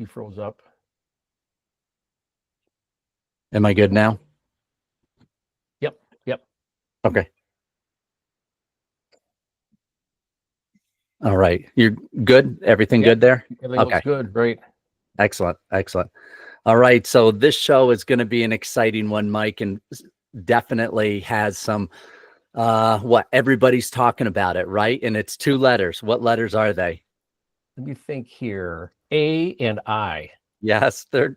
You froze up. Am I good now? Yep. Okay. All right. You're good? Everything good there? Everything Okay. looks good. Great. Excellent. All right. So this show is going to be an exciting one, Mike, and definitely has some what everybody's talking about it, right? And it's 2 letters. What letters are they? Let me think here. A and I. Yes, they're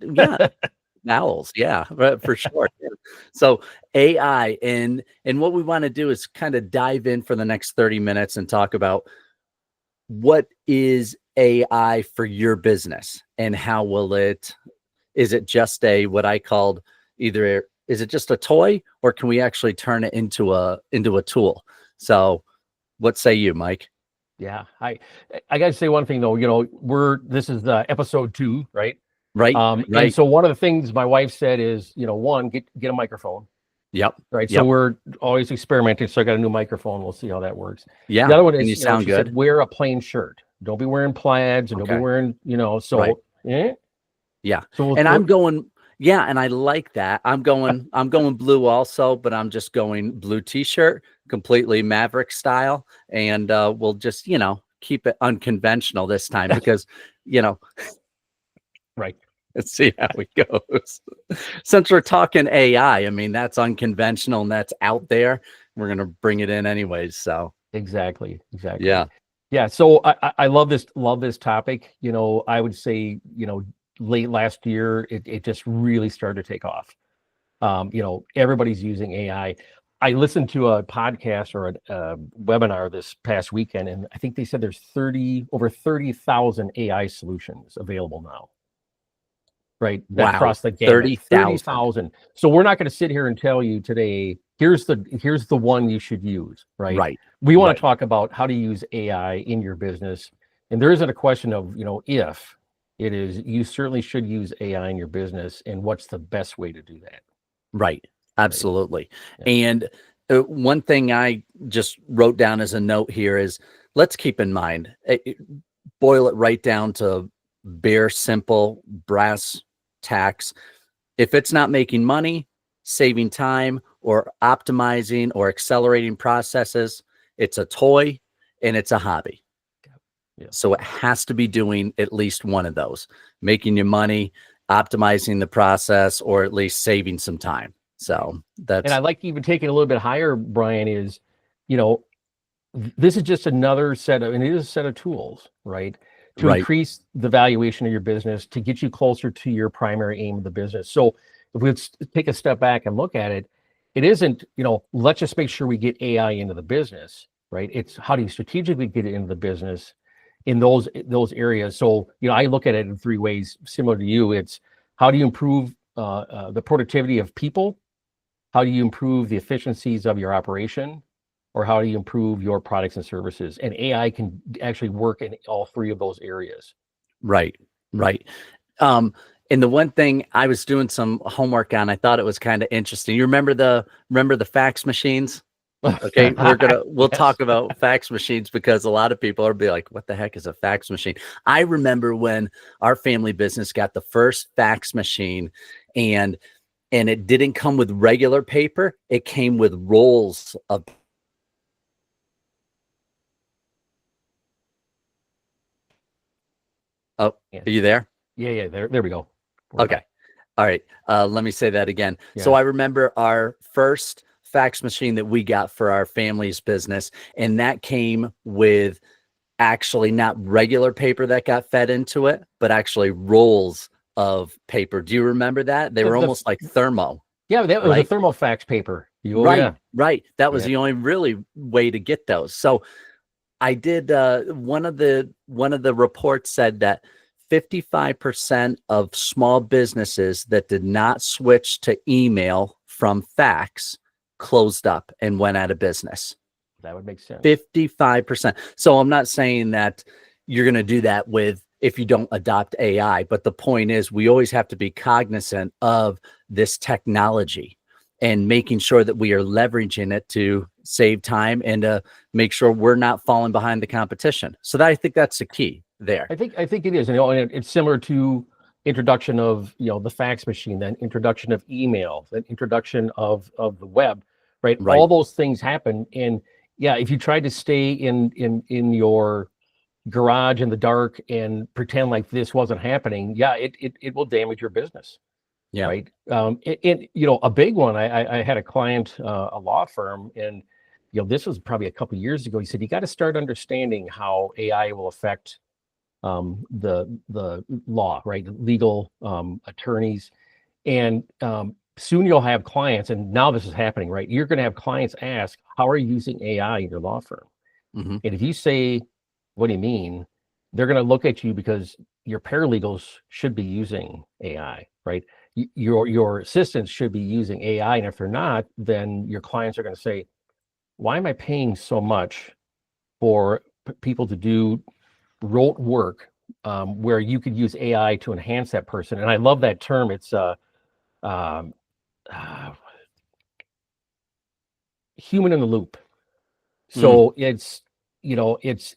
vowels. Yeah, right, for sure. Yeah. So AI, and what we want to do is kind of dive in for the next 30 minutes and talk about what is AI for your business and how will is it just what I called is it just a toy, or can we actually turn it into a tool? So what say you, Mike? Yeah. I got to say one thing though, this is episode 2, right? Right. And so one of the things my wife said is, one, get a microphone. Yep. Right. Yep. So we're always experimenting. So I got a new microphone. We'll see how that works. Yeah. The other one and is, you sound she good. said, wear a plain shirt. Don't be wearing plaids and don't be wearing, so Right. yeah. So and I'm going, and I like that. I'm going blue also, but I'm just going blue t-shirt, completely Maverick style. And we'll just, keep it unconventional this time because, right. Let's see how it goes. Since we're talking AI, I mean, that's unconventional and that's out there. We're going to bring it in anyways. So exactly. Yeah. So I love this topic. I would say, late last year, it just really started to take off. Everybody's using AI. I listened to a podcast or a webinar this past weekend, and I think they said there's over 30,000 AI solutions available now. Right. Wow. Across the gamut. 30,000. So we're not going to sit here and tell you today, here's the one you should use. Right. Right. We want to talk about how to use AI in your business. And there isn't a question of, if it is, you certainly should use AI in your business, and what's the best way to do that. Right. Absolutely. Right. Yeah. And one thing I just wrote down as a note here is let's keep in mind, boil it right down to bare, simple, brass tacks. If it's not making money, saving time, or optimizing or accelerating processes, it's a toy and it's a hobby. Yeah. So it has to be doing at least one of those, making you money, optimizing the process, or at least saving some time. So and I like even taking a little bit higher, Brian, is, this is just another set of, and it is a set of tools, right? To increase the valuation of your business, to get you closer to your primary aim of the business. So if we take a step back and look at it, it isn't, let's just make sure we get AI into the business, right? It's how do you strategically get it into the business in those areas. So, I look at it in 3 ways, similar to you. It's how do you improve the productivity of people? How do you improve the efficiencies of your operation? Or how do you improve your products and services? And AI can actually work in all 3 of those areas. Right. And the one thing I was doing some homework on, I thought it was kind of interesting. You remember the fax machines? Okay, we'll talk about fax machines because a lot of people are be like, what the heck is a fax machine? I remember when our family business got the first fax machine, and it didn't come with regular paper. It came with rolls of Oh, are you there? Yeah. There we go. Okay. All right. Let me say that again. Yeah. So I remember our first fax machine that we got for our family's business, and that came with actually not regular paper that got fed into it, but actually rolls of paper. Do you remember that? They were almost like thermo. Yeah, that was a thermofax paper. Right. That was the only really way to get those. So I did one of the reports said that 55% of small businesses that did not switch to email from fax closed up and went out of business. That would make sense. 55%. So I'm not saying that you're going to do that if you don't adopt AI, but the point is we always have to be cognizant of this technology and making sure that we are leveraging it to save time and to make sure we're not falling behind the competition. So I think that's the key there. I think it is. And it's similar to introduction of, the fax machine, then introduction of email, then introduction of the web, right? Right. All those things happen. And yeah, if you try to stay in your garage in the dark and pretend like this wasn't happening, yeah, it will damage your business. Yeah. Right. A big one, I had a client, a law firm, and, this was probably a couple of years ago. He said, you got to start understanding how AI will affect the law, right? Legal attorneys. And soon you'll have clients, and now this is happening, right? You're going to have clients ask, how are you using AI in your law firm? Mm-hmm. And if you say, what do you mean? They're going to look at you because your paralegals should be using AI, right? Your assistants should be using AI. And if they're not, then your clients are going to say, why am I paying so much for people to do rote work where you could use AI to enhance that person? And I love that term. It's um, uh, human in the loop. So it's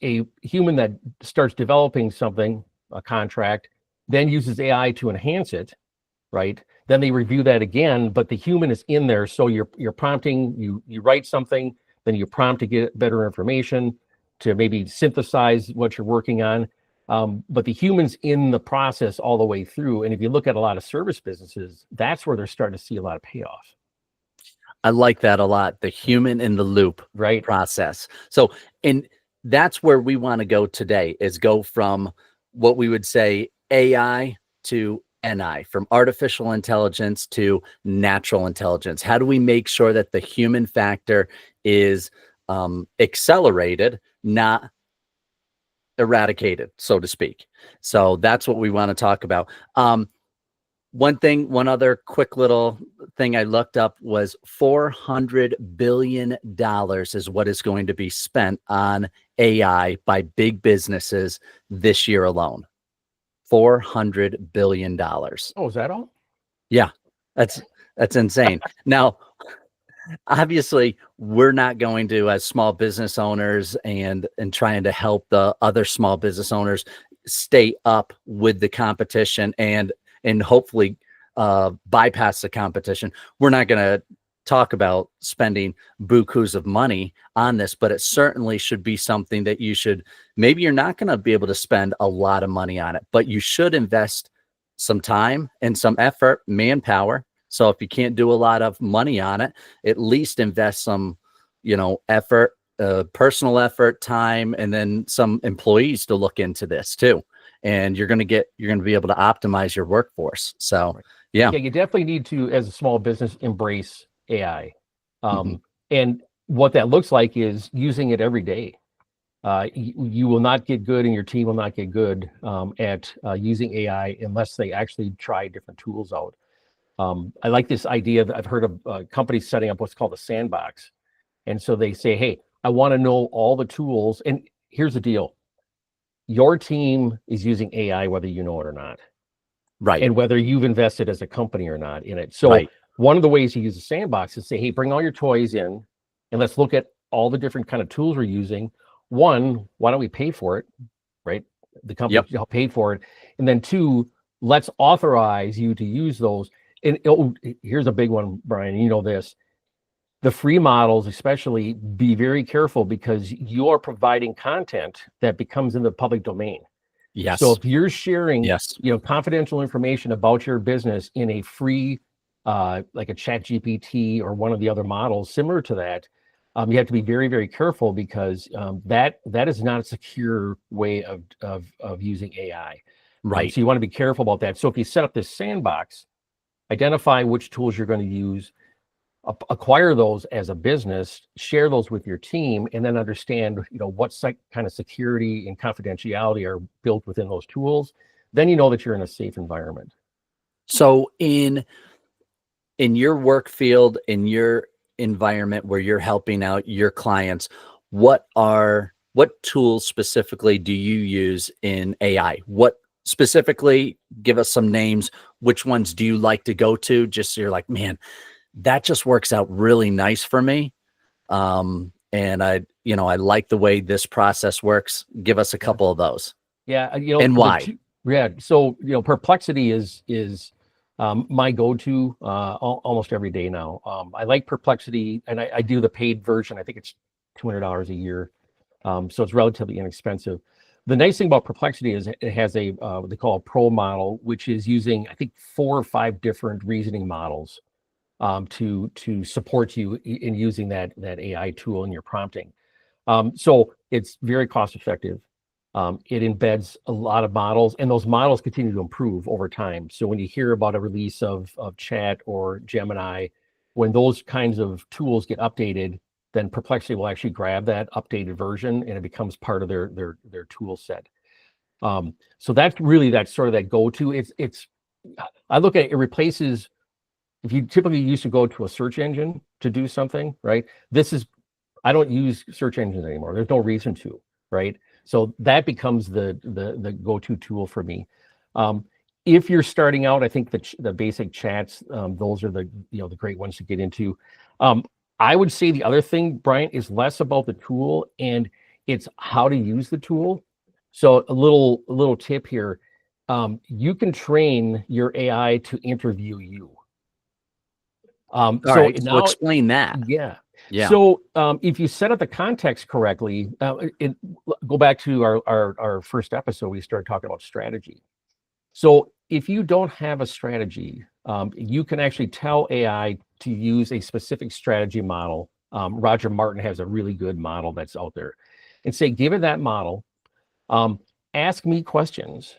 a human that starts developing something, a contract, then uses AI to enhance it, right? Then they review that again, but the human is in there. So you're prompting, you write something, then you prompt to get better information, to maybe synthesize what you're working on. But the human's in the process all the way through. And if you look at a lot of service businesses, that's where they're starting to see a lot of payoff. I like that a lot. The human in the loop Right. process. So, and that's where we want to go today, is go from what we would say AI to NI, from artificial intelligence to natural intelligence. How do we make sure that the human factor is accelerated, not eradicated, so to speak? So that's what we want to talk about. One other quick little thing I looked up was $400 billion is what is going to be spent on AI by big businesses this year alone. $400 billion. Oh, is that all? Yeah, that's insane. Now, obviously, we're not going to, as small business owners and trying to help the other small business owners stay up with the competition and hopefully bypass the competition. We're not going to talk about spending bukus of money on this, but it certainly should be something that maybe you're not going to be able to spend a lot of money on it, but you should invest some time and some effort, manpower. So if you can't do a lot of money on it, at least invest some, effort, personal effort, time, and then some employees to look into this too. And you're going to be able to optimize your workforce. So, Right. yeah, You definitely need to, as a small business, embrace AI. mm-hmm. And what that looks like is using it every day. You will not get good, and your team will not get good at using AI unless they actually try different tools out. I like this idea that I've heard of companies setting up what's called a sandbox. And so they say, hey, I want to know all the tools. And here's the deal. Your team is using AI, whether you know it or not. Right. And whether you've invested as a company or not in it. So Right. one of the ways you use a sandbox is say, hey, bring all your toys in and let's look at all the different kind of tools we're using. One, why don't we pay for it? Right? The company paid for it. And then two, let's authorize you to use those. And here's a big one, Brian, you know this. The free models, especially, be very careful because you are providing content that becomes in the public domain. Yes. So if you're sharing, yes, confidential information about your business in a free, like a Chat GPT or one of the other models similar to that, you have to be very, very careful because that is not a secure way of using AI. right. So you want to be careful about that. So if you set up this sandbox, identify which tools you're going to use, acquire those as a business, share those with your team, and then understand, what kind of security and confidentiality are built within those tools. Then you know that you're in a safe environment. So in your work field, in your environment where you're helping out your clients, what tools specifically do you use in AI? What specifically, give us some names. Which ones do you like to go to? Just so you're like, man, that just works out really nice for me. And I like the way this process works. Give us a couple of those. Yeah. And why? Yeah. So, Perplexity is my go-to almost every day now. I like Perplexity, and I do the paid version. I think it's $200 a year. So it's relatively inexpensive. The nice thing about Perplexity is it has what they call a pro model, which is using, I think, 4 or 5 different reasoning models to support you in using that AI tool in your prompting. So it's very cost effective. It embeds a lot of models, and those models continue to improve over time. So when you hear about a release of Chat or Gemini, when those kinds of tools get updated, then Perplexity will actually grab that updated version, and it becomes part of their tool set. So that's sort of that go-to. I look at it replaces, if you typically used to go to a search engine to do something, right? I don't use search engines anymore. There's no reason to, right? So that becomes the go-to tool for me. If you're starting out, I think the basic chats, those are the great ones to get into. I would say the other thing, Brian, is less about the tool and it's how to use the tool. So a little tip here. You can train your AI to interview you. All right, so explain that. Yeah. Yeah. So if you set up the context correctly, go back to our first episode, we started talking about strategy. So if you don't have a strategy, you can actually tell AI to use a specific strategy model. Roger Martin has a really good model that's out there, and say, give it that model. Ask me questions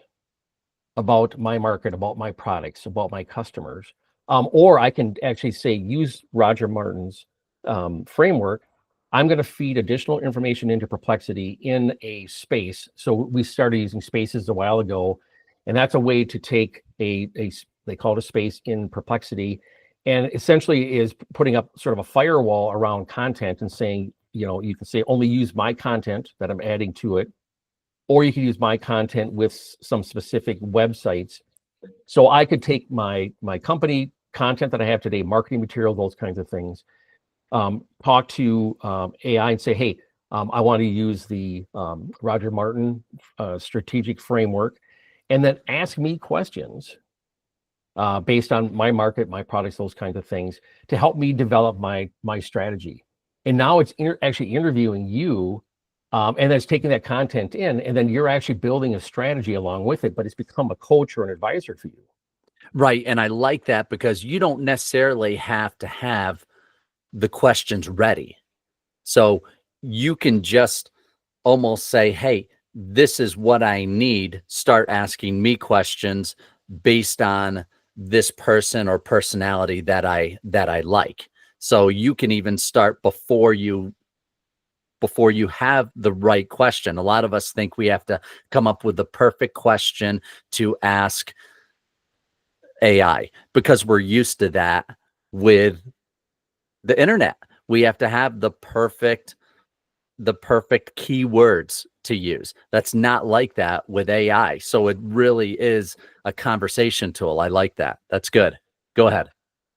about my market, about my products, about my customers. Or I can actually say, use Roger Martin's framework. I'm going to feed additional information into Perplexity in a space. So we started using spaces a while ago, and that's a way to take they call it a space in Perplexity, and essentially is putting up sort of a firewall around content and saying, you can say only use my content that I'm adding to it, or you can use my content with some specific websites. So I could take my company content that I have today, marketing material, those kinds of things, talk to AI and say, hey, I want to use the Roger Martin strategic framework, and then ask me questions based on my market, my products, those kinds of things, to help me develop my strategy. And now it's actually interviewing you, and then it's taking that content in, and then you're actually building a strategy along with it, but it's become a coach or an advisor for you. Right. And I like that because you don't necessarily have to have the questions ready. So you can just almost say, hey, this is what I need. Start asking me questions based on this person or personality that I like. So you can even start before you have the right question. A lot of us think we have to come up with the perfect question to ask AI because we're used to that with the internet. We have to have the perfect keywords to use. That's not like that with AI. So it really is a conversation tool. I like that. That's good. Go ahead.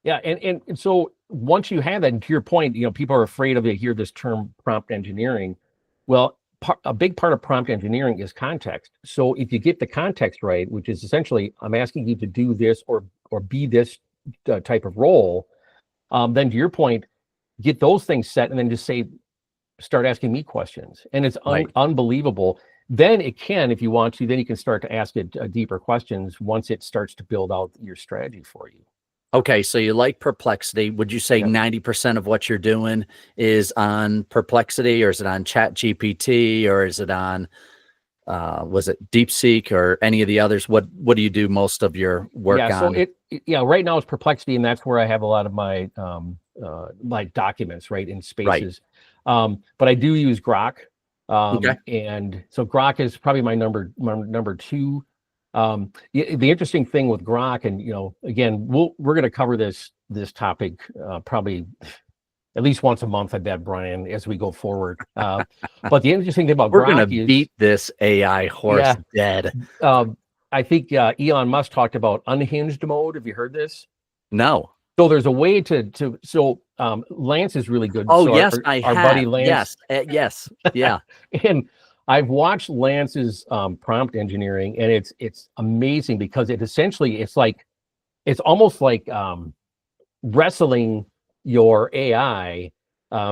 Yeah, and so once you have that, and to your point, people are afraid of it. Hear this term prompt engineering. Well, a big part of prompt engineering is context. So if you get the context right, which is essentially I'm asking you to do this or be this type of role, then to your point, get those things set, and then just start asking me questions, and it's unbelievable. Then it can, if you want to, then you can start to ask it deeper questions once it starts to build out your strategy for you. Okay, so you like Perplexity. Would you say 90% of what you're doing is on Perplexity, or is it on Chat GPT, or is it on, was it DeepSeek or any of the others? What do you do most of your work on? So right now it's Perplexity, and that's where I have a lot of my my documents, right, in spaces. But I do use Grok, and so Grok is probably my number two. The interesting thing with Grok, and again, we're going to cover this topic probably at least once a month, I bet, Brian, as we go forward. But the interesting thing about we're Grok going to beat this AI horse dead. I think Elon Musk talked about unhinged mode. Have you heard this? No. So there's a way to Lance is really good. Oh, so yes, our buddy Lance. Yes, yes, yeah. And I've watched Lance's prompt engineering, and it's amazing because it's almost like wrestling your AI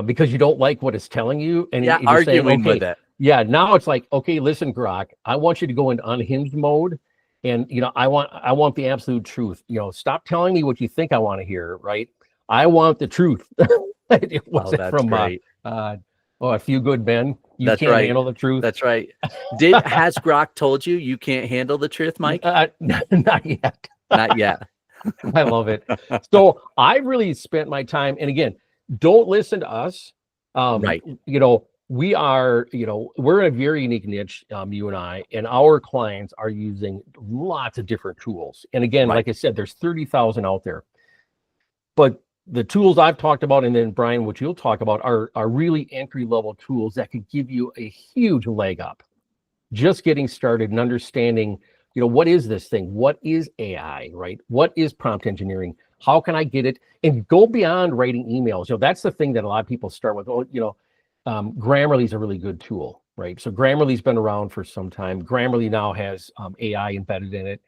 because you don't like what it's telling you, and Yeah, you're saying, arguing with okay, it. yeah, now it's like, okay, listen, Grok, I want you to go into unhinged mode, and I want the absolute truth. Stop telling me what you think I want to hear, right? I want the truth. It Oh, wasn't that's from great. A Few Good Men. You That's can't right. handle the truth. That's right. Has Grok told you you can't handle the truth, Mike? Not yet. Not yet. I love it. So I really spent my time, and again, don't listen to us. Right. We're in a very unique niche, you and I, and our clients are using lots of different tools. And again, Right. like I said, there's 30,000 out there. But the tools I've talked about, and then Brian, what you'll talk about, are really entry level tools that could give you a huge leg up. Just getting started and understanding, what is this thing? What is AI, right? What is prompt engineering? How can I get it? And go beyond writing emails. That's the thing that a lot of people start with. Grammarly is a really good tool, right? So Grammarly's been around for some time. Grammarly now has AI embedded in it.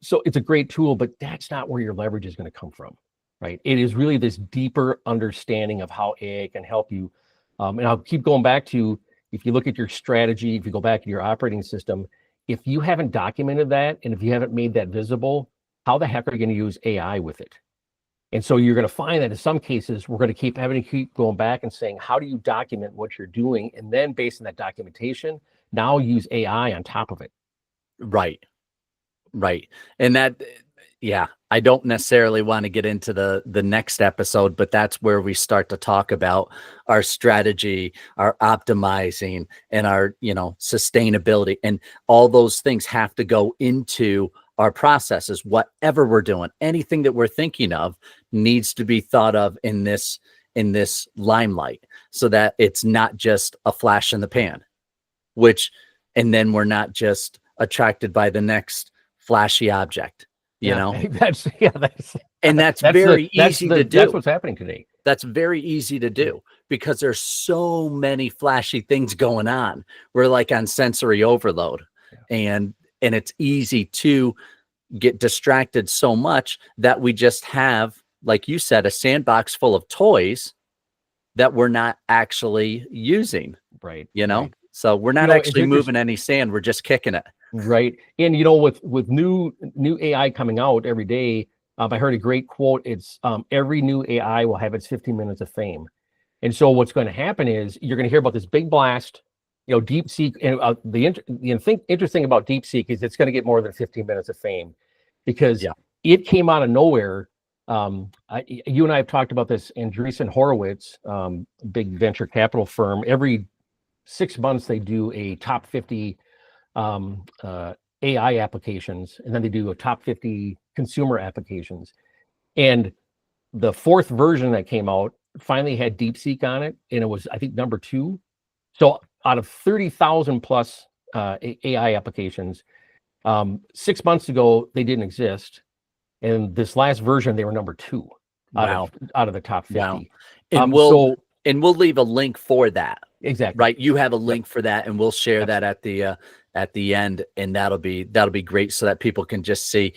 So it's a great tool, but that's not where your leverage is going to come from, right? It is really this deeper understanding of how AI can help you. And I'll keep going back to, if you look at your strategy, if you go back to your operating system, if you haven't documented that, and if you haven't made that visible, how the heck are you going to use AI with it? And so you're going to find that in some cases, we're going to keep going back and saying, how do you document what you're doing? And then based on that documentation, now use AI on top of it. Right. Right. And that, yeah, I don't necessarily want to get into the next episode, but that's where we start to talk about our strategy, our optimizing, and our, sustainability. And all those things have to go into our processes. Whatever we're doing, anything that we're thinking of needs to be thought of in this limelight, so that it's not just a flash in the pan, and then we're not just attracted by the next flashy object, That's very easy to do. That's what's happening today. That's very easy to do because there's so many flashy things going on. We're like on sensory overload, and it's easy to get distracted so much that we just have, like you said, a sandbox full of toys that we're not actually using. Right. Right. So we're not actually moving any sand. We're just kicking it. Right. And with new AI coming out every day, I heard a great quote. It's every new AI will have its 15 minutes of fame. And so what's going to happen is you're going to hear about this big blast, DeepSeek. And the interesting about DeepSeek is it's going to get more than 15 minutes of fame, because it came out of nowhere. You and I have talked about this. Andreessen Horowitz, big venture capital firm, every 6 months they do a top 50 AI applications, and then they do a top 50 consumer applications. And the fourth version that came out finally had DeepSeek on it, and it was, I think, number 2. So out of 30,000 plus AI applications, 6 months ago they didn't exist, and this last version they were number 2 out of the top 50. Wow. And we'll leave a link for that. Exactly. Right. You have a link for that, and we'll share that at the end, and that'll be great, so that people can just see,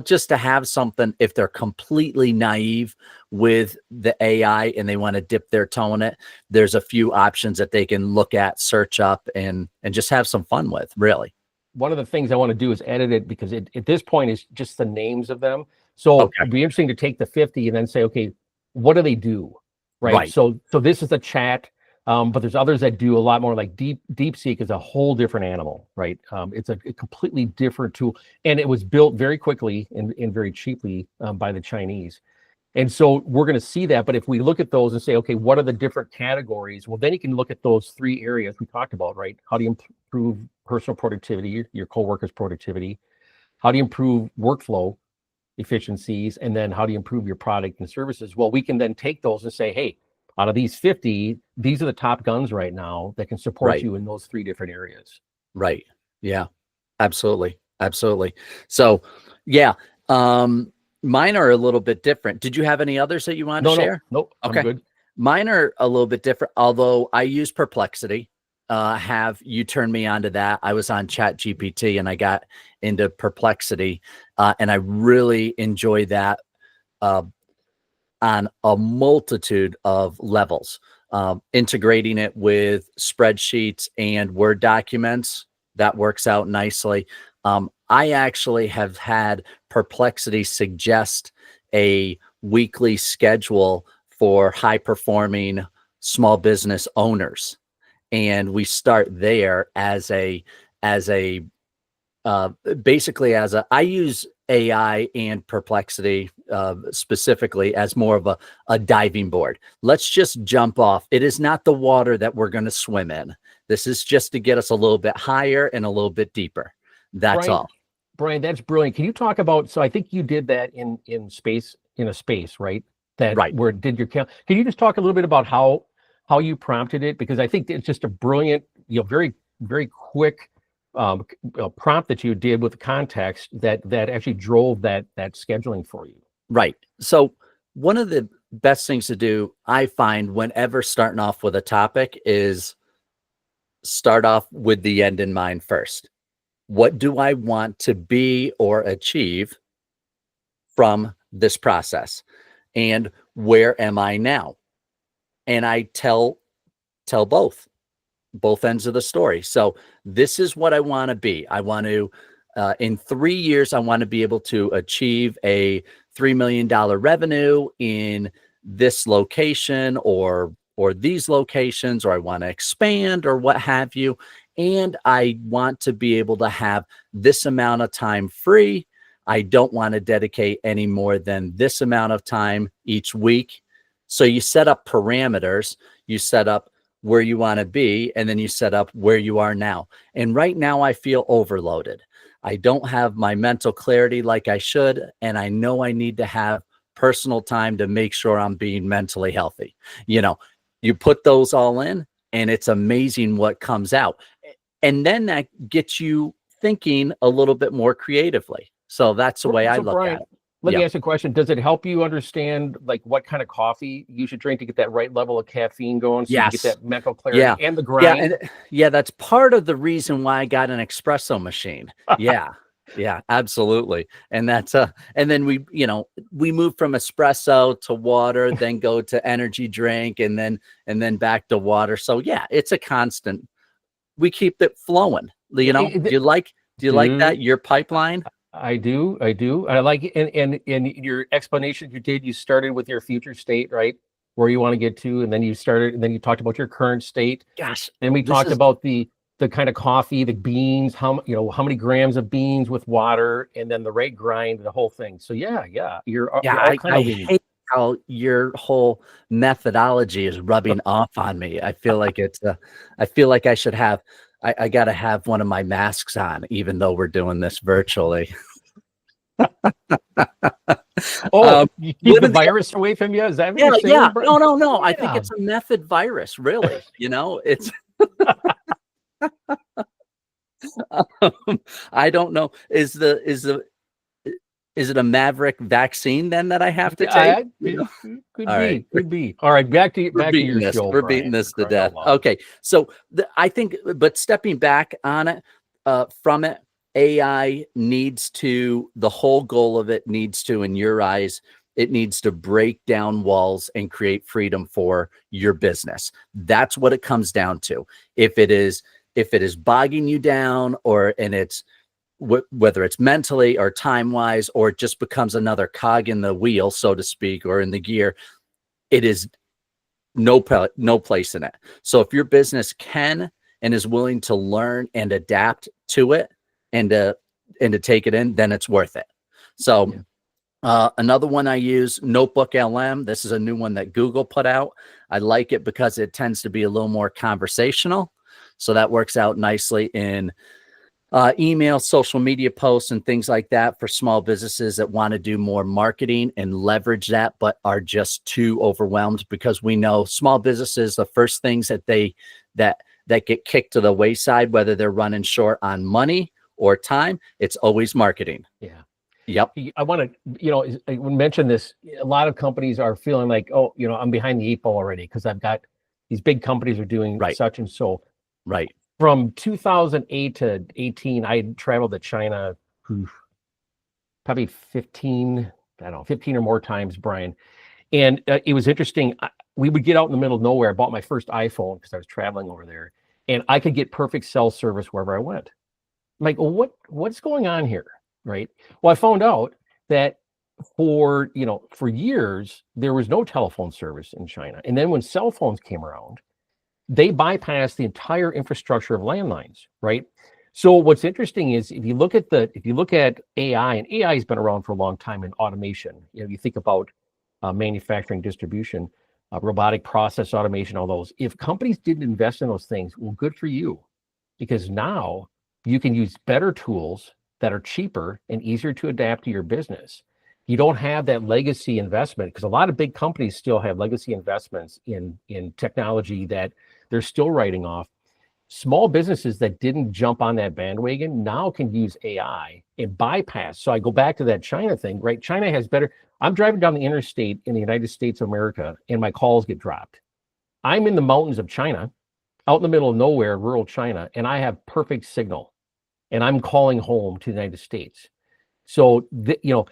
just to have something if they're completely naive with the AI and they want to dip their toe in it. There's a few options that they can look at, search up, and just have some fun with, really. One of the things I want to do is edit it, because at this point it's just the names of them. So it'd be interesting to take the 50 and then say, okay, what do they do? Right. So this is a chat. But there's others that do a lot more, like DeepSeek is a whole different animal, right? It's a completely different tool, and it was built very quickly and very cheaply by the Chinese. And so we're going to see that. But if we look at those and say, okay, what are the different categories? Well, then you can look at those 3 areas we talked about, right? How do you improve personal productivity, your coworkers' productivity? How do you improve workflow efficiencies? And then how do you improve your product and services? Well, we can then take those and say, hey, out of these 50, these are the top guns right now that can support you in those 3 different areas. Right. Yeah, absolutely. Absolutely. So, yeah, mine are a little bit different. Did you have any others that you wanted to share? Nope. Okay. I'm good. Mine are a little bit different, although I use Perplexity. have you turned me onto that. I was on Chat GPT and I got into Perplexity, and I really enjoy that uh, on a multitude of levels. Integrating it with spreadsheets and Word documents, that works out nicely. I actually have had Perplexity suggest a weekly schedule for high performing small business owners, and we start there as a uh, basically as a, I use AI and Perplexity specifically as more of a diving board. Let's just jump off. It is not the water that we're going to swim in. This is just to get us a little bit higher and a little bit deeper. That's Brian, all. Brian, that's brilliant. Can you talk about, so I think you did that in a space, right? That Right. where it did your count. Can you just talk a little bit about how you prompted it? Because I think it's just a brilliant, very, very quick prompt that you did with the context that actually drove that scheduling for you. Right. So one of the best things to do, I find, whenever starting off with a topic is start off with the end in mind first. What do I want to be or achieve from this process? And where am I now? And I tell both ends of the story. So this is what I want to be. I want to, in 3 years, I want to be able to achieve a $3 million revenue in this location or these locations, or I want to expand or what have you. And I want to be able to have this amount of time free. I don't want to dedicate any more than this amount of time each week. So you set up parameters, you set up where you want to be, and then you set up where you are now. And right now I feel overloaded. I don't have my mental clarity like I should, and I know I need to have personal time to make sure I'm being mentally healthy. You put those all in, and it's amazing what comes out. And then that gets you thinking a little bit more creatively. So that's the way I look Brian, at it. let me ask you a question. Does it help you understand like what kind of coffee you should drink to get that right level of caffeine going, so you get that mental clarity and the grind? That's part of the reason why I got an espresso machine. Yeah, absolutely. And that's and then we move from espresso to water, then go to energy drink, and then back to water. So yeah, it's a constant. We keep it flowing. Do you like that, your pipeline? I do. I like it. And your explanation you did, you started with your future state, right? Where you want to get to, and then you talked about your current state. Gosh. And we talked about the kind of coffee, the beans, how many grams of beans with water, and then the right grind, the whole thing. So yeah, you're all kind of hate how your whole methodology is rubbing off on me. I feel like I feel like I should have, I got to have one of my masks on, even though we're doing this virtually. You keep the virus away from you? Is that what you're saying? Yeah. No. I think it's a method virus, really. It's. I don't know. Is it a Maverick vaccine then that I have to take? Could be. All right, back to your show. We're beating this to death. Okay, so I think, but stepping back on it, from it, AI needs to. The whole goal of it needs to, in your eyes, it needs to break down walls and create freedom for your business. That's what it comes down to. If it is bogging you down, and it's whether it's mentally or time-wise, or it just becomes another cog in the wheel, so to speak, or in the gear, it is no place in it. So if your business can and is willing to learn and adapt to it and to take it in, then it's worth it. So another one I use, Notebook LM. This is a new one that Google put out. I like it because it tends to be a little more conversational. So that works out nicely in email, social media posts, and things like that for small businesses that want to do more marketing and leverage that, but are just too overwhelmed, because we know small businesses, the first things that get kicked to the wayside, whether they're running short on money or time, it's always marketing. Yeah. Yep. I want to, I mention this. A lot of companies are feeling like, I'm behind the 8 ball already because I've got these big companies are doing such and so. Right. From 2008 to 18, I traveled to China probably 15, I don't know, 15 or more times, Brian. And it was interesting. We would get out in the middle of nowhere. I bought my first iPhone because I was traveling over there, and I could get perfect cell service wherever I went. I'm like, well, what's going on here, right? Well, I found out that for years there was no telephone service in China, and then when cell phones came around, they bypassed the entire infrastructure of landlines, right? So what's interesting is if you look at AI, and AI has been around for a long time in automation. You think about manufacturing, distribution, robotic process automation, all those. If companies didn't invest in those things, well, good for you, because now you can use better tools that are cheaper and easier to adapt to your business. You don't have that legacy investment, because a lot of big companies still have legacy investments in technology that they're still writing off. Small businesses that didn't jump on that bandwagon now can use AI and bypass. So I go back to that China thing, right? China has better. I'm driving down the interstate in the United States of America, and my calls get dropped. I'm in the mountains of China, out in the middle of nowhere, rural China, and I have perfect signal, and I'm calling home to the United States. So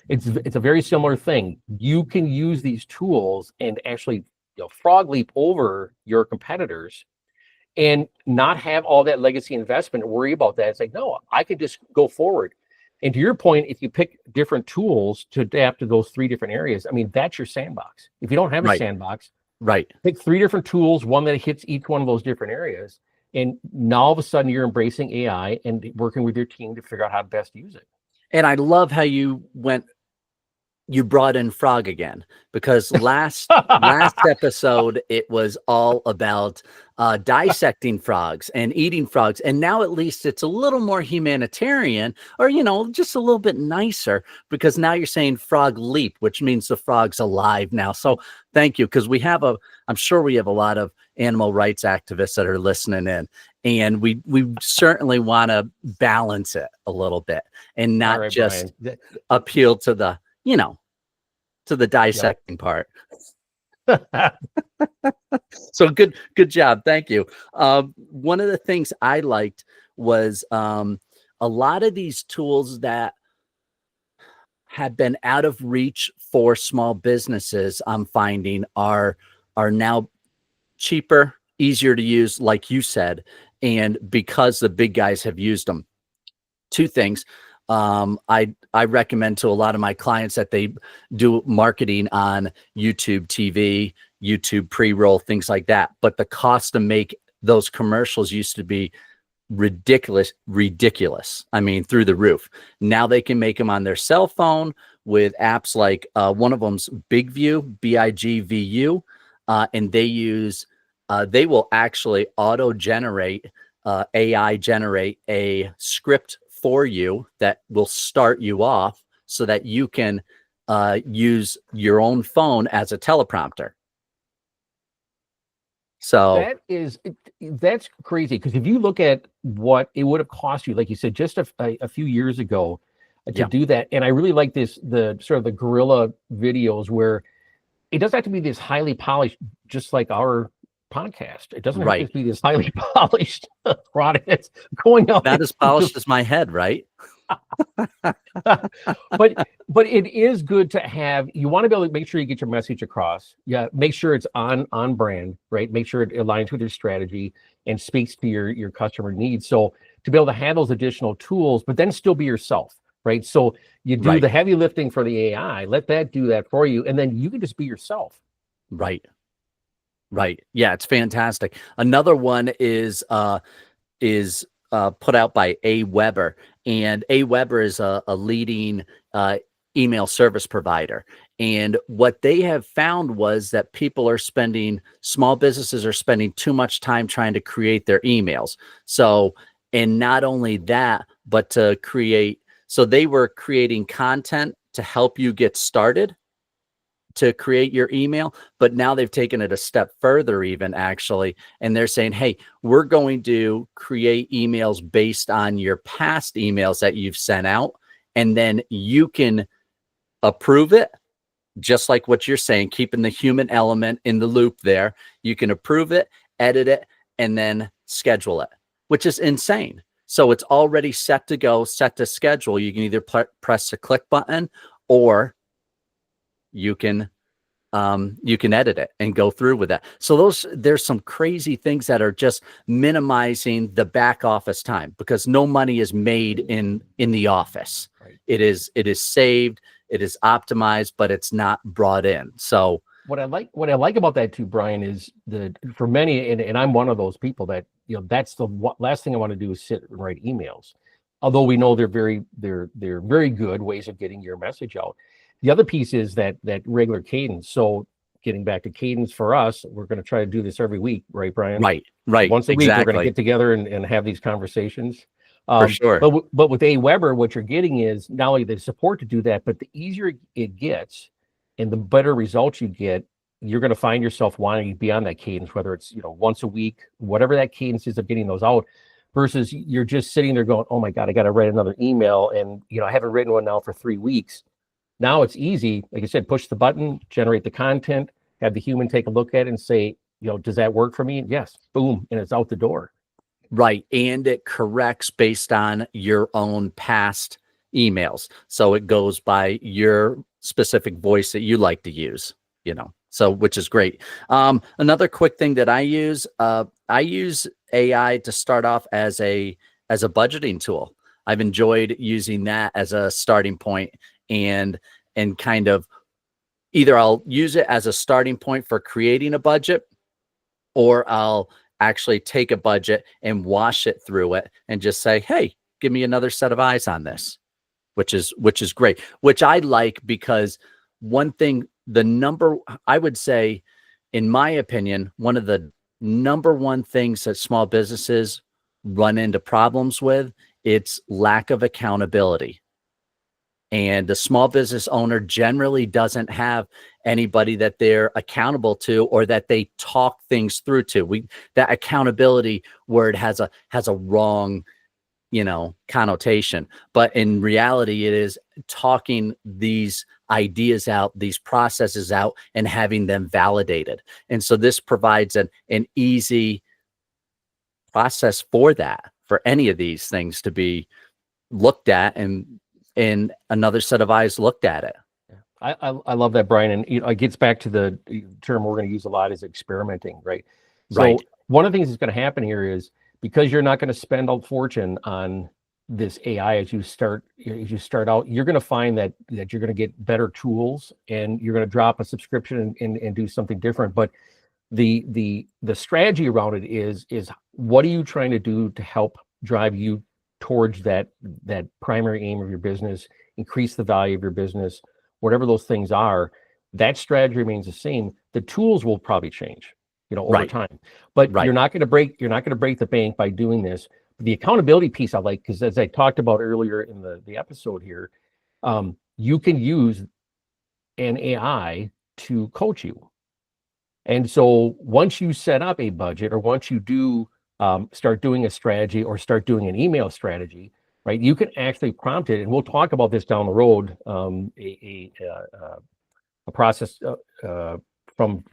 it's a very similar thing. You can use these tools and actually frog leap over your competitors and not have all that legacy investment and worry about that. It's like, no, I could just go forward. And to your point, if you pick different tools to adapt to those three different areas, I mean, that's your sandbox. If you don't have a sandbox, pick three different tools, one that hits each one of those different areas. And now all of a sudden you're embracing AI and working with your team to figure out how to best use it. And I love how you brought in frog again, because last episode it was all about dissecting frogs and eating frogs, and now at least it's a little more humanitarian, or just a little bit nicer, because now you're saying frog leap, which means the frog's alive now. So thank you, because I'm sure we have a lot of animal rights activists that are listening in, and we certainly want to balance it a little bit and not just appeal to the to the dissecting part. So good job. Thank you. One of the things I liked was a lot of these tools that have been out of reach for small businesses, I'm finding are now cheaper, easier to use, like you said, and because the big guys have used them. Two things. I recommend to a lot of my clients that they do marketing on YouTube TV, YouTube pre-roll, things like that. But the cost to make those commercials used to be ridiculous. I mean, through the roof. Now they can make them on their cell phone with apps like one of them's BigView, BIGVU, and they will actually auto-generate, AI generate a script for you that will start you off so that you can use your own phone as a teleprompter. So that's crazy, because if you look at what it would have cost you, like you said, just a few years ago to do that. And I really like the sort of the guerrilla videos where it doesn't have to be this highly polished, just like our podcast. It doesn't have to be this highly polished product that's going out. Not as polished as my head, right? but it is good to have. You want to be able to make sure you get your message across. Yeah, make sure it's on brand, right? Make sure it aligns with your strategy and speaks to your customer needs. So to be able to have those additional tools, but then still be yourself, right? So you do the heavy lifting for the AI, let that do that for you, and then you can just be yourself. Right. Yeah, it's fantastic. Another one is put out by AWeber, and AWeber is a leading email service provider. And what they have found was that small businesses are spending too much time trying to create their emails. So, and not only that, but so they were creating content to help you get started to create your email, but now they've taken it a step further even, actually, and they're saying, hey, we're going to create emails based on your past emails that you've sent out, and then you can approve it, just like what you're saying, keeping the human element in the loop there. You can approve it, edit it, and then schedule it. which is insane. So it's already set to go, set to schedule. You can either press the click button, or you can edit it and go through with that. So there's some crazy things that are just minimizing the back office time, because no money is made in the office. Right. It is saved, it is optimized, but it's not brought in. So what I like about that too, Brian, is for many, and I'm one of those people that, that's the last thing I want to do is sit and write emails. Although we know they're very good ways of getting your message out. The other piece is that regular cadence. So getting back to cadence for us, we're going to try to do this every week, right, Brian? Right. Once a week, we're going to get together and have these conversations. For sure. But with AWeber, what you're getting is not only the support to do that, but the easier it gets and the better results you get, you're going to find yourself wanting to be on that cadence, whether it's, once a week, whatever that cadence is of getting those out, versus you're just sitting there going, oh my God, I got to write another email. And, I haven't written one now for 3 weeks. Now it's easy. Like I said, push the button, generate the content, have the human take a look at it and say, does that work for me? Yes. Boom. And it's out the door. Right. And it corrects based on your own past emails. So it goes by your specific voice that you like to use, so which is great. Another quick thing that I use AI to start off as a budgeting tool. I've enjoyed using that as a starting point, and kind of either I'll use it as a starting point for creating a budget, or I'll actually take a budget and wash it through it and just say, hey, give me another set of eyes on this, which is great, which I like, because one thing, I would say, in my opinion, one of the number one things that small businesses run into problems with, it's lack of accountability. And the small business owner generally doesn't have anybody that they're accountable to, or that they talk things through to. That accountability word has a wrong, connotation, but in reality, it is talking these ideas out, these processes out, and having them validated. And so this provides an easy process for any of these things to be looked at, and another set of eyes looked at it. I love that, Brian. And it gets back to the term we're going to use a lot, is experimenting, right? So Right. One of the things that's going to happen here is, because you're not going to spend a fortune on this AI as you start out, you're going to find that you're going to get better tools, and you're going to drop a subscription and do something different. But the strategy around it is what are you trying to do to help drive you towards that primary aim of your business, increase the value of your business, whatever those things are. That strategy remains the same. The tools will probably change, over time, but you're not going to break the bank by doing this. The accountability piece I like, because as I talked about earlier in the episode here, you can use an AI to coach you. And so once you set up a budget, or once you do start doing a strategy, or start doing an email strategy, right, you can actually prompt it. And we'll talk about this down the road, a process from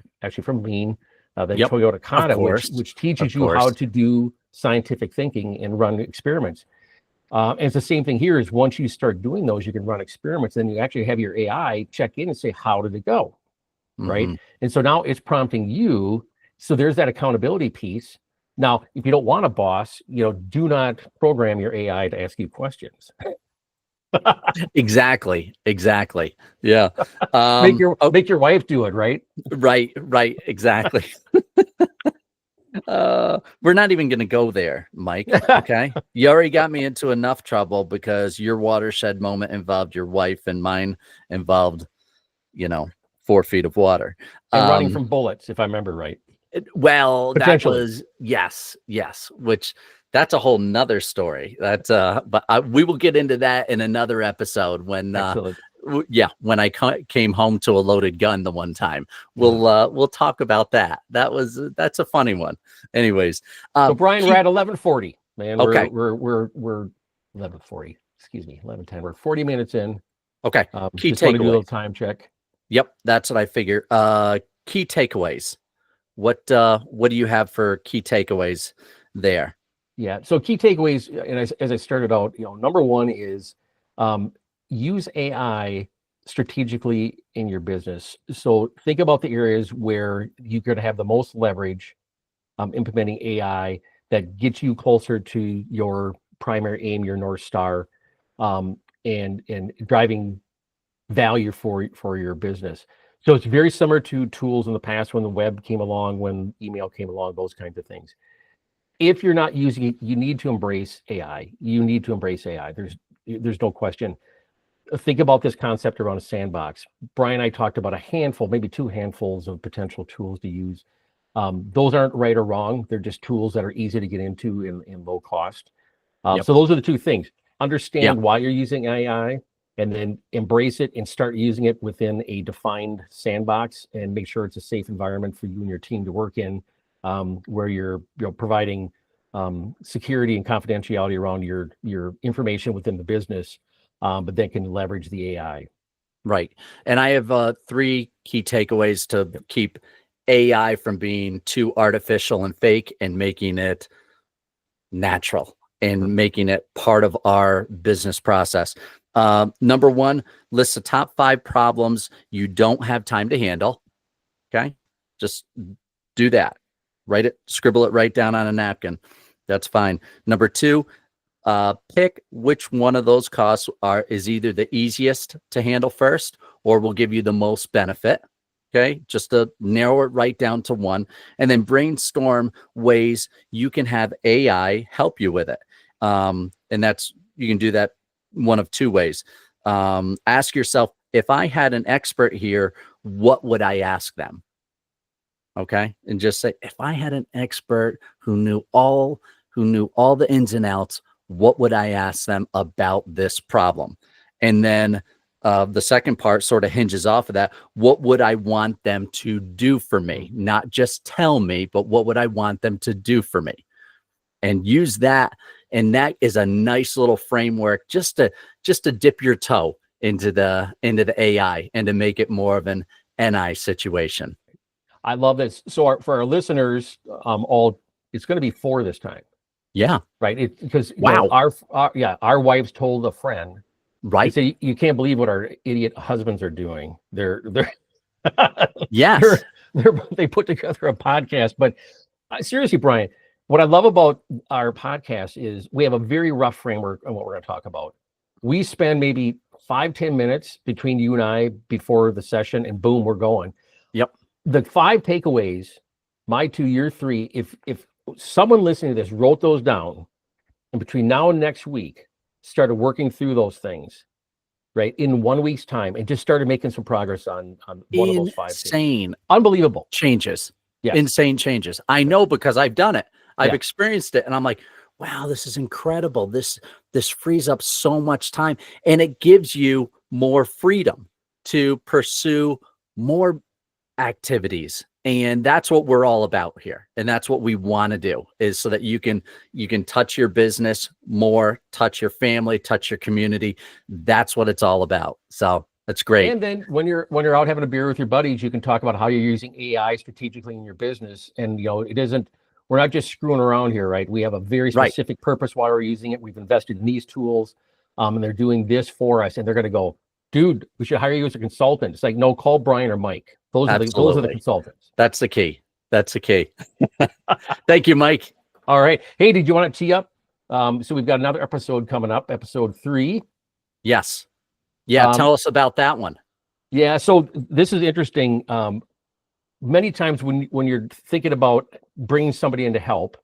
Lean, that Toyota Kata, which teaches you how to do scientific thinking and run experiments. And it's the same thing here, is once you start doing those, you can run experiments, then you actually have your AI check in and say, how did it go? Right. And so now it's prompting you. So there's that accountability piece. Now, if you don't want a boss, do not program your AI to ask you questions. Exactly. Yeah. Make your wife do it, right? Right. Exactly. We're not even going to go there, Mike. Okay. You already got me into enough trouble, because your watershed moment involved your wife, and mine involved, 4 feet of water. And running from bullets, if I remember right. Well, that was, yes, which that's a whole nother story. But we will get into that in another episode when, when I came home to a loaded gun the one time. We'll talk about that. That's a funny one. Anyways, so Brian, we're at 11:40, man. Okay. We're 11:40. Excuse me, 11:10. We're 40 minutes in. Okay. Key just want to do a takeaways. little time check. Yep, that's what I figure. Key takeaways. What do you have for key takeaways there? Yeah. So key takeaways, and as I started out, number one is use AI strategically in your business. So think about the areas where you're going to have the most leverage implementing AI that gets you closer to your primary aim, your North Star, and driving value for your business. So it's very similar to tools in the past when the web came along, when email came along, those kinds of things. If you're not using it, you need to embrace AI. You need to embrace AI. There's no question. Think about this concept around a sandbox. Brian and I talked about a handful, maybe two handfuls of potential tools to use. Those aren't right or wrong. They're just tools that are easy to get into in low cost. Yep. So those are the two things. Yeah. Understand why you're using AI, and then embrace it and start using it within a defined sandbox, and make sure it's a safe environment for you and your team to work in, where you're providing security and confidentiality around your information within the business, but then can leverage the AI. Right. And I have 3 key takeaways to keep AI from being too artificial and fake, and making it natural and making it part of our business process. Number 1, list the top 5 problems you don't have time to handle. Okay. Just do that. Write it, scribble it right down on a napkin. That's fine. Number 2, pick which one of those costs is either the easiest to handle first, or will give you the most benefit. Okay. Just to narrow it right down to one, and then brainstorm ways you can have AI help you with it. And you can do that one of 2 ways. Ask yourself, if I had an expert here, what would I ask them? Okay. And just say, if I had an expert who knew all the ins and outs, what would I ask them about this problem? And then the second part sort of hinges off of that. What would I want them to do for me? Not just tell me, but what would I want them to do for me? And use that. And that is a nice little framework just to dip your toe into the AI, and to make it more of an NI situation. I love this. So for our listeners, it's going to be 4 this time. Yeah. Right. Because wow. Our wives told a friend. Right. They say, you can't believe what our idiot husbands are doing. They're yes. they put together a podcast. But seriously, Brian, what I love about our podcast is we have a very rough framework on what we're going to talk about. We spend maybe 5-10 minutes between you and I before the session, and boom, we're going. Yep. The 5 takeaways, my 2, your 3, if someone listening to this wrote those down, and between now and next week started working through those things, right, in 1 week's time, and just started making some progress on one of those 5 things. Insane. Unbelievable changes. Yes. Insane changes. I know, because I've done it. I've experienced it, and I'm like, wow, this is incredible. This frees up so much time, and it gives you more freedom to pursue more activities. And that's what we're all about here. And that's what we want to do, is so that you can touch your business more, touch your family, touch your community. That's what it's all about. So that's great. And then when you're out having a beer with your buddies, you can talk about how you're using AI strategically in your business. And we're not just screwing around here, right? We have a very specific purpose why we're using it. We've invested in these tools, and they're doing this for us. And they're going to go, dude, we should hire you as a consultant. It's like, no, call Brian or Mike. Those are the consultants. That's the key. That's the key. Thank you, Mike. All right. Hey, did you want to tee up? So we've got another episode coming up, episode 3. Yes. Yeah. Tell us about that one. Yeah. So this is interesting. Many times when you're thinking about bringing somebody in to help,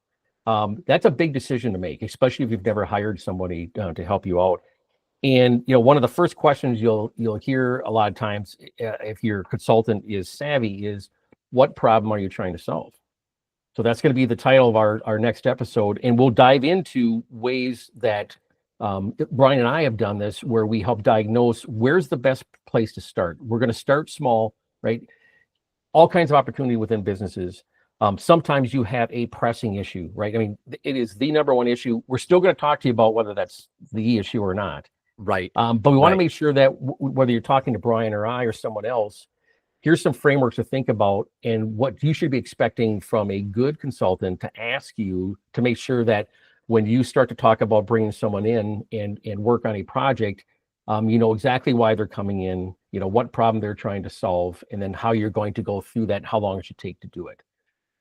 that's a big decision to make, especially if you've never hired somebody to help you out. And one of the first questions you'll hear a lot of times, if your consultant is savvy, is, what problem are you trying to solve? So that's going to be the title of our next episode, and we'll dive into ways that Brian and I have done this, where we help diagnose where's the best place to start. We're going to start small, right? All kinds of opportunity within businesses. Sometimes you have a pressing issue, right? I mean, it is the number one issue. We're still going to talk to you about whether that's the issue or not. Right. But we want to make sure that whether you're talking to Brian or I or someone else, here's some frameworks to think about, and what you should be expecting from a good consultant to ask you, to make sure that when you start to talk about bringing someone in and work on a project, you know exactly why they're coming in, you know what problem they're trying to solve, and then how you're going to go through that, how long it should take to do it.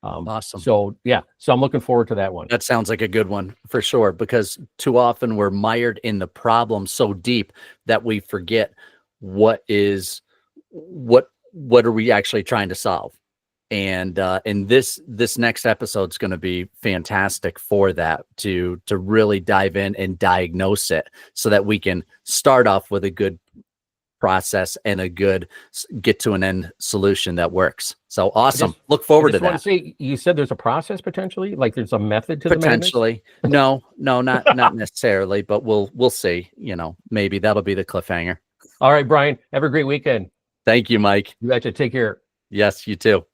Awesome. So yeah, so I'm looking forward to that one. That sounds like a good one for sure, because too often we're mired in the problem so deep that we forget what are we actually trying to solve. And this next episode is going to be fantastic for that, to really dive in and diagnose it so that we can start off with a good process and a good get to an end solution that works. So awesome. Look forward to that. I just want to say, you said there's a process potentially, like there's a method to potentially the madness? No, not necessarily, but we'll see. You know, maybe that'll be the cliffhanger. All right, Brian, have a great weekend. Thank you, Mike. You betcha. Take care. Yes, you too.